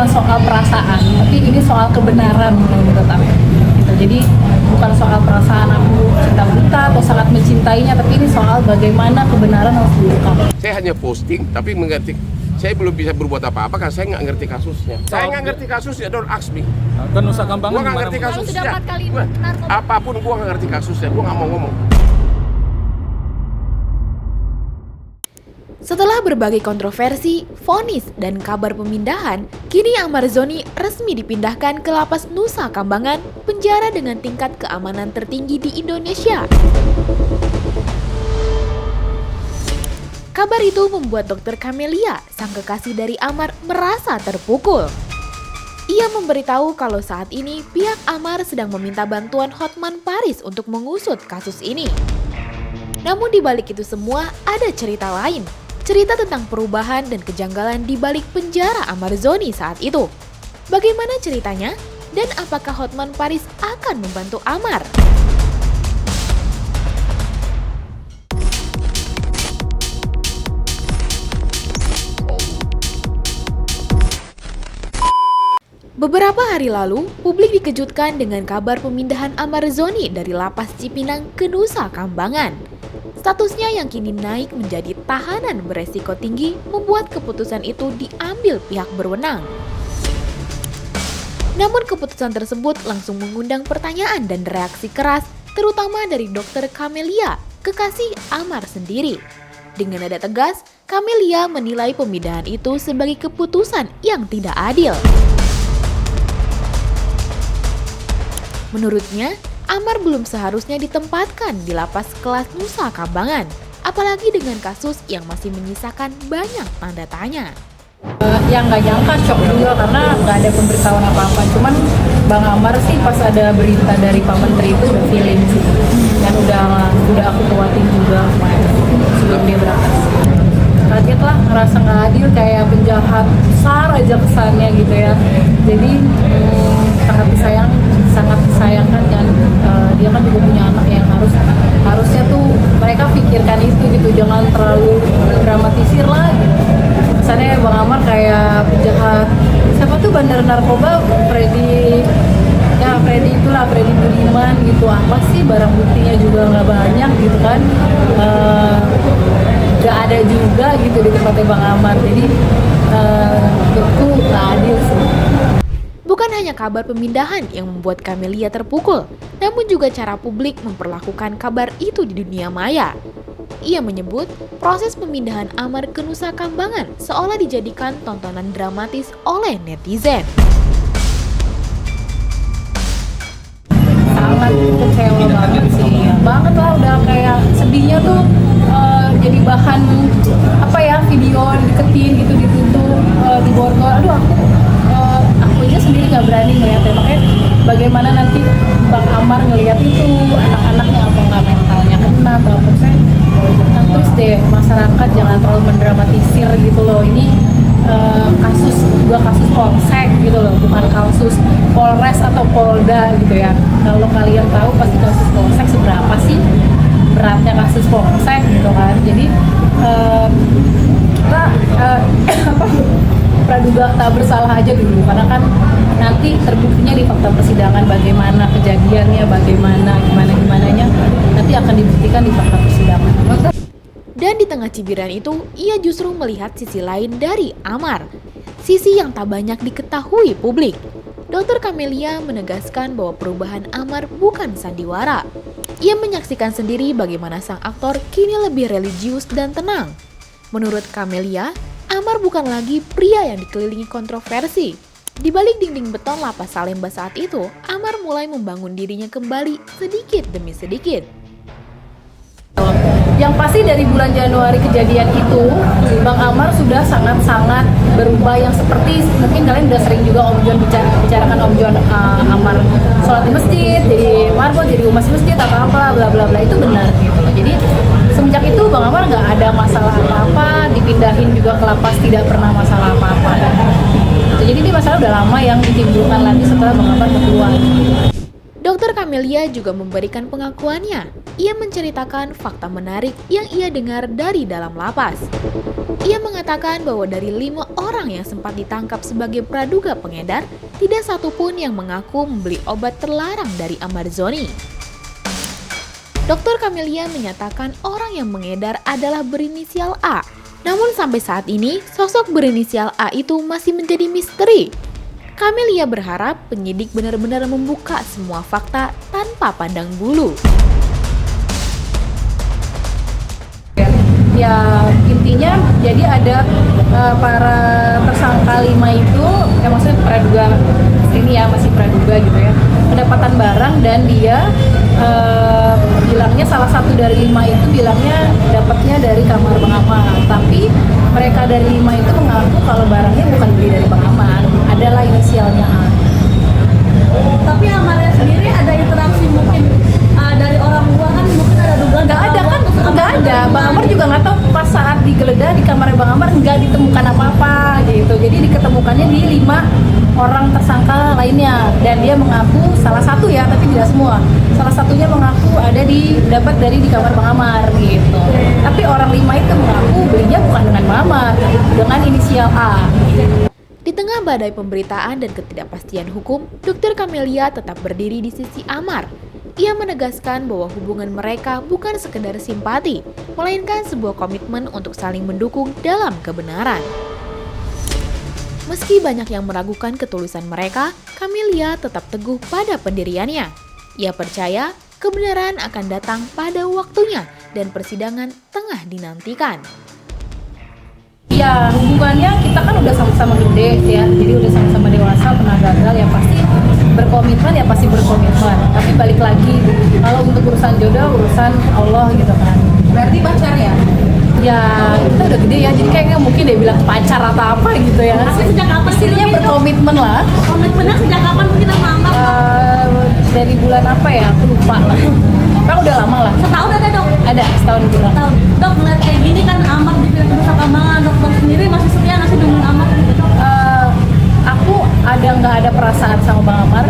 bukan soal perasaan, tapi ini soal kebenaran menurut aku. Gitu. Jadi bukan soal perasaan aku cinta buta atau sangat mencintainya, tapi ini soal bagaimana kebenaran harus diungkap. Saya hanya posting, tapi mengerti. Saya belum bisa berbuat apa-apa karena saya nggak ngerti kasusnya. Saya nggak ngerti kasusnya, don't ask me. Kan Nusa Kambangan Gua nggak ngerti gimana? kasusnya. Kalau sudah 4 kali narkoba. Apapun gua nggak ngerti kasusnya, gua nggak mau ngomong. Setelah berbagai kontroversi, vonis, dan kabar pemindahan, kini Amar Zoni resmi dipindahkan ke Lapas Nusa Kambangan, penjara dengan tingkat keamanan tertinggi di Indonesia. Kabar itu membuat Dr. Camelia, sang kekasih dari Amar, merasa terpukul. Ia memberitahu kalau saat ini pihak Amar sedang meminta bantuan Hotman Paris untuk mengusut kasus ini. Namun di balik itu semua ada cerita lain. Cerita tentang perubahan dan kejanggalan di balik penjara Amar Zoni saat itu. Bagaimana ceritanya? Dan apakah Hotman Paris akan membantu Amar? Beberapa hari lalu, publik dikejutkan dengan kabar pemindahan Amar Zoni dari Lapas Cipinang ke Nusa Kambangan. Statusnya yang kini naik menjadi tahanan beresiko tinggi membuat keputusan itu diambil pihak berwenang. Namun keputusan tersebut langsung mengundang pertanyaan dan reaksi keras, terutama dari Dr. Camelia, kekasih Amar sendiri. Dengan nada tegas, Camelia menilai pemindahan itu sebagai keputusan yang tidak adil. Menurutnya, Amar belum seharusnya ditempatkan di lapas kelas Nusa Kambangan, apalagi dengan kasus yang masih menyisakan banyak tanda tanya. Yang nggak nyangka shock juga karena nggak ada pemberitahuan apa-apa. Cuman Bang Amar sih pas ada berita dari Pak Menteri itu udah feeling sih, dan udah aku kuatin juga sebelum dia berangkat. Kaget lah, ngerasa nggak adil, kayak penjahat besar aja kesannya gitu ya. Jadi sangat disayangkan kan, dia kan juga punya anak yang harusnya tuh mereka pikirkan itu gitu, jangan terlalu dramatisir lah gitu. Kesannya Bang Amar kayak penjahat, siapa tuh bandar narkoba, Freddy Budiman gitu, apa sih barang buktinya juga nggak banyak gitu kan, nggak ada juga gitu di tempatnya Bang Amar. Jadi menurutku nggak adil sih. Bukan hanya kabar pemindahan yang membuat Camelia terpukul, namun juga cara publik memperlakukan kabar itu di dunia maya. Ia menyebut proses pemindahan Amar ke Nusa Kambangan seolah dijadikan tontonan dramatis oleh netizen. Sangat kecewa banget sih, banget lah, udah kayak sedihnya tuh jadi bahan video deketin gitu, ditutup, diborgol. Aduh, aku aja sendiri nggak berani ngeliatnya. Makanya bagaimana nanti Bang Amar ngeliat itu, anak-anaknya apa nggak mentalnya kena atau apa sih. Nah, terus deh masyarakat jangan terlalu mendramatisir gitu loh. Ini kasus polsek gitu loh, bukan kasus polres atau polda gitu ya. Kalau kalian tahu pasti kasus polsek seberapa sih beratnya kasus polsek gitu kan. Jadi kita praduga tak bersalah aja dulu, karena kan nanti terbuktinya di fakta persidangan bagaimana kejadiannya, gimananya nanti akan dibuktikan di fakta persidangan. Dan di tengah cibiran itu, ia justru melihat sisi lain dari Amar. Sisi yang tak banyak diketahui publik. Dr. Camelia menegaskan bahwa perubahan Amar bukan sandiwara. Ia menyaksikan sendiri bagaimana sang aktor kini lebih religius dan tenang. Menurut Camelia, Amar bukan lagi pria yang dikelilingi kontroversi. Di balik dinding beton lapas Salemba saat itu, Amar mulai membangun dirinya kembali sedikit demi sedikit. Yang pasti dari bulan Januari kejadian itu, Bang Amar sudah sangat-sangat berubah, yang seperti mungkin kalian udah sering juga Om John bicarakan Om John Amar sholat di masjid, jadi marbot, jadi umas masjid atau apa bla bla bla, itu benar gitu. Jadi semenjak itu Bang Amar nggak ada masalah apa-apa, dipindahin juga ke lapas tidak pernah masalah apa-apa. Jadi ini masalah udah lama yang ditimbulkan lagi setelah Bang Amar keluar. Dr. Camelia juga memberikan pengakuannya ia menceritakan fakta menarik yang ia dengar dari dalam lapas. Ia mengatakan bahwa dari 5 orang yang sempat ditangkap sebagai praduga pengedar, tidak satupun yang mengaku membeli obat terlarang dari Ahmad Zoni. Dr. Camelia menyatakan orang yang mengedar adalah berinisial A. Namun sampai saat ini, sosok berinisial A itu masih menjadi misteri. Camelia berharap penyidik benar-benar membuka semua fakta tanpa pandang bulu. Ya intinya jadi ada para tersangka 5 itu, ya maksudnya praduga ini ya masih praduga gitu ya, kedapatan barang dan dia bilangnya salah satu dari 5 itu bilangnya dapatnya dari kamar Bang Amar, tapi mereka dari 5 itu mengaku kalau barangnya bukan beli dari Bang Amar, adalah inisialnya A. Tapi Amarnya sendiri ada interaksi mungkin dari orang luar kan mungkin ada dugaan. Nggak ada kan, nggak ada. Bang Amar juga nggak tahu pas saat digeledah di kamar Bang Amar nggak ditemukan apa-apa gitu. Jadi diketemukannya di 5 orang tersangka lainnya dan dia mengaku salah satu ya, tapi tidak semua. Salah satunya mengaku dapat dari di kamar Bang Amar gitu. Tapi orang 5 itu mengaku belinya bukan dengan Bang Amar, dengan inisial A. Di tengah badai pemberitaan dan ketidakpastian hukum, Dr. Camelia tetap berdiri di sisi Amar. Ia menegaskan bahwa hubungan mereka bukan sekedar simpati, melainkan sebuah komitmen untuk saling mendukung dalam kebenaran. Meski banyak yang meragukan ketulusan mereka, Camelia tetap teguh pada pendiriannya. Ia percaya kebenaran akan datang pada waktunya dan persidangan tengah dinantikan. Ya hubungannya kita kan udah sama-sama gede ya, jadi udah sama-sama dewasa, pernah gagal ya pasti berkomitmen. Tapi balik lagi, kalau untuk urusan jodoh, urusan Allah gitu kan. Berarti pacar ya? Ya kita udah gede ya, jadi kayaknya mungkin dia bilang pacar atau apa gitu ya. Tapi sejak kapan sih Istilahnya itu? berkomitmen lah. Komitmennya sejak kapan mungkin sama Amar? Dari bulan apa ya, aku lupa lah. Kan udah lama lah. Setahun ada dok? Ada setahun bulan. Setahun. Dok ngeliat kayak gini kan Amar dipilih sama Amar, dokter sendiri masih setia nggak sih dengan Amar gitu dok? Aku nggak ada perasaan sama Bang Amar,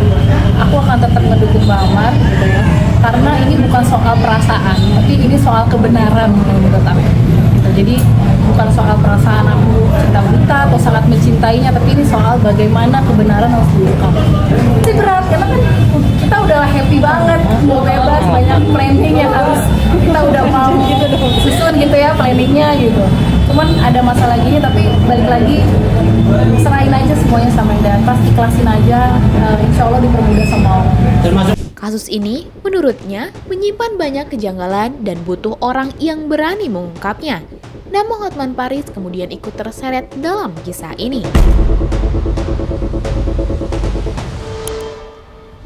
aku akan tetap mendukung Bang Amar gitu ya, karena ini bukan soal perasaan, tapi ini soal kebenaran menurut aku gitu. Jadi bukan soal perasaan aku cinta buta atau sangat mencintainya, tapi ini soal bagaimana kebenaran harus diungkap. Ini berat karena kan kita udah happy banget, mau bebas, banyak planning yang harus kita udah mau gitu susun gitu ya planningnya gitu. Cuman ada masalah gini, tapi balik lagi serahin aja semuanya sama yang di atas, ikhlasin aja, insya Allah dipermudah sama Allah. Kasus ini, menurutnya, menyimpan banyak kejanggalan dan butuh orang yang berani mengungkapnya. Nama Hotman Paris kemudian ikut terseret dalam kisah ini.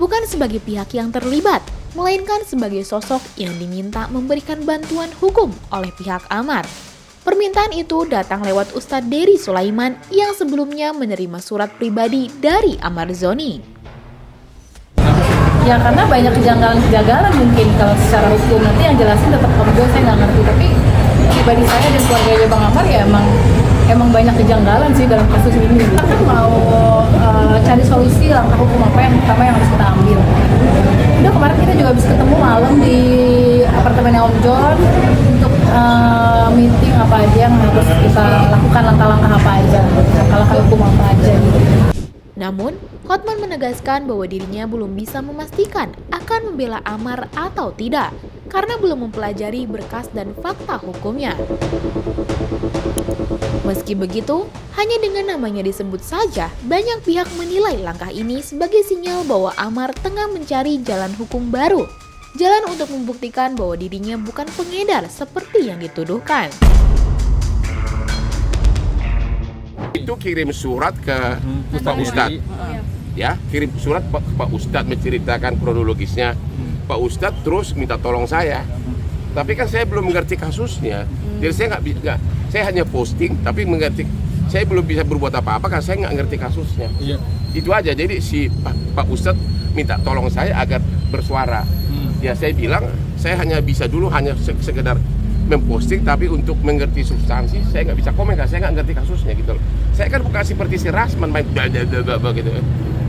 Bukan sebagai pihak yang terlibat, melainkan sebagai sosok yang diminta memberikan bantuan hukum oleh pihak Amar. Permintaan itu datang lewat Ustadz Dery Sulaiman yang sebelumnya menerima surat pribadi dari Ahmad Zoni. Ya karena banyak kejanggalan mungkin kalau secara hukum, nanti yang jelasin tetap Komdo, saya nggak ngerti, tapi pribadi saya dan keluarganya Bang Amar ya emang banyak kejanggalan sih dalam kasus ini. Kita kan mau cari solusi langkah hukum apa yang pertama yang harus kita ambil. Udah kemarin kita juga habis ketemu malam di apartemennya Om John untuk meeting apa aja yang harus kita lakukan, langkah-langkah apa aja, langkah-langkah hukum apa aja gitu. Namun, Hotman menegaskan bahwa dirinya belum bisa memastikan akan membela Amar atau tidak, karena belum mempelajari berkas dan fakta hukumnya. Meski begitu, hanya dengan namanya disebut saja, banyak pihak menilai langkah ini sebagai sinyal bahwa Amar tengah mencari jalan hukum baru. Jalan untuk membuktikan bahwa dirinya bukan pengedar seperti yang dituduhkan. Itu kirim surat ke Pak Ustadz, ya kirim surat Pak Ustadz menceritakan kronologisnya. Pak Ustadz terus minta tolong saya, tapi kan saya belum mengerti kasusnya, jadi saya nggak, saya hanya posting, tapi mengerti, saya belum bisa berbuat apa-apa karena saya nggak ngerti kasusnya. Itu aja. Jadi si Pak Ustadz minta tolong saya agar bersuara. Ya saya bilang saya hanya bisa dulu hanya sekedar memposting, tapi untuk mengerti substansi saya nggak bisa komen karena saya nggak ngerti kasusnya gitu loh. Saya kan bukan seperti si Rasman main gitu.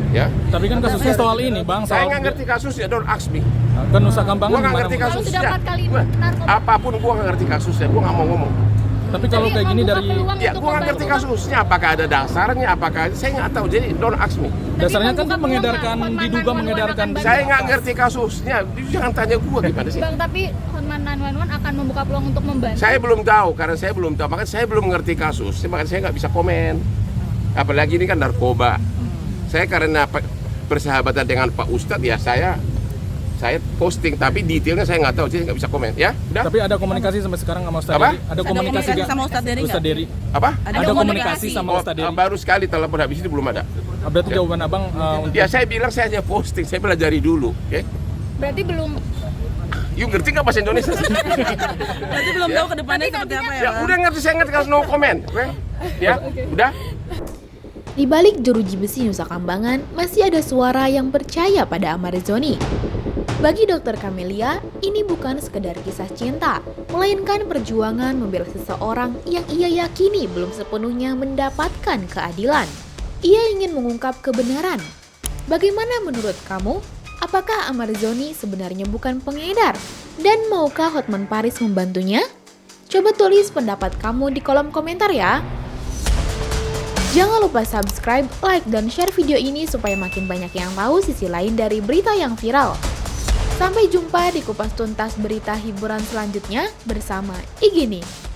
Ya, Tapi kan kasusnya soal ini, Bang. saya Soal nggak ngerti kasusnya, don't ask me. kan Nusa Kambangan Gua nggak gimana, ngerti Bang? Kalau kasusnya. sudah 4 kali Wah, narkoba. apapun gua nggak ngerti kasusnya, gua nggak mau ngomong. Tapi kalau kayak gini dari Ya, gua nggak ngerti kasusnya, apakah ada dasarnya, apakah saya nggak tahu. Jadi don't ask me. dasarnya kan dia mengedarkan, diduga mengedarkan. Saya nggak ngerti kasusnya, jangan tanya gua gimana sih. Bang, tapi Hotman 911 akan membuka peluang untuk membantu. Saya belum tahu, karena saya belum tahu, makanya saya belum mengerti kasus, makanya saya nggak bisa komen. Apalagi ini kan narkoba. Saya karena persahabatan dengan Pak Ustadz ya saya posting, tapi detailnya saya nggak tahu, jadi nggak bisa komen. Ya, udah. Tapi ada komunikasi sampai sekarang sama Ustadz Apa? Dery? Ada komunikasi nggak? sama Ustadz Dery nggak? Ustadz Dery. Apa? Ada komunikasi sama Oh, Ustadz Dery. baru sekali telepon, habis itu belum ada. Berarti jawaban Abang untuk Ya saya bilang saya hanya posting, saya pelajari dulu. Oke? Berarti belum. You ngerti nggak bahasa Indonesia? Berarti belum tahu ke depannya seperti apa ya, Ya Bang? udah ngerti, saya ngerti, kalau no comment. Oke? Ya, udah. Di balik jeruji besi Nusa Kambangan, masih ada suara yang percaya pada Amarzoni. Bagi Dr. Camelia, ini bukan sekedar kisah cinta, melainkan perjuangan membela seseorang yang ia yakini belum sepenuhnya mendapatkan keadilan. Ia ingin mengungkap kebenaran. Bagaimana menurut kamu? Apakah Amarzoni sebenarnya bukan pengedar? Dan maukah Hotman Paris membantunya? Coba tulis pendapat kamu di kolom komentar ya. Jangan lupa subscribe, like, dan share video ini supaya makin banyak yang tahu sisi lain dari berita yang viral. Sampai jumpa di kupas tuntas berita hiburan selanjutnya bersama Igini.